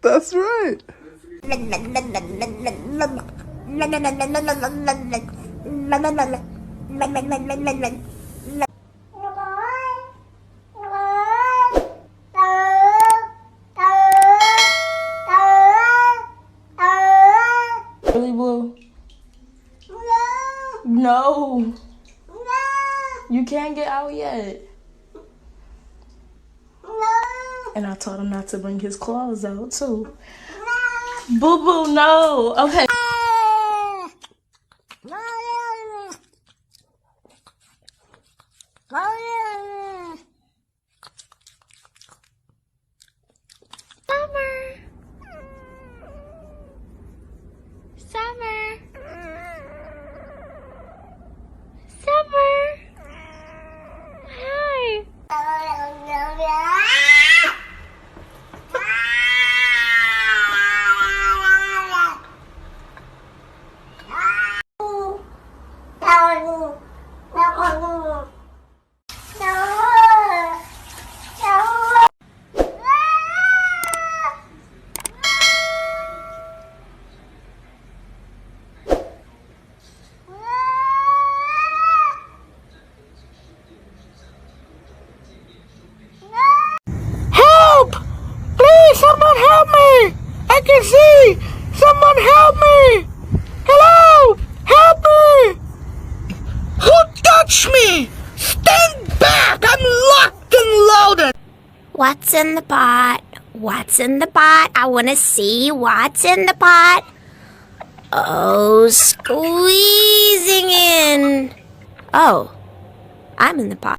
That's right. Really, Blue? No. You can't get out yet. And I told him not to bring his claws out, too. Boo Boo, no. Okay. Someone help me! I can see! Someone help me! Hello! Help me! Who touched me? Stand back! I'm locked and loaded! What's in the pot? What's in the pot? I want to see what's in the pot. Oh, squeezing in. Oh, I'm in the pot.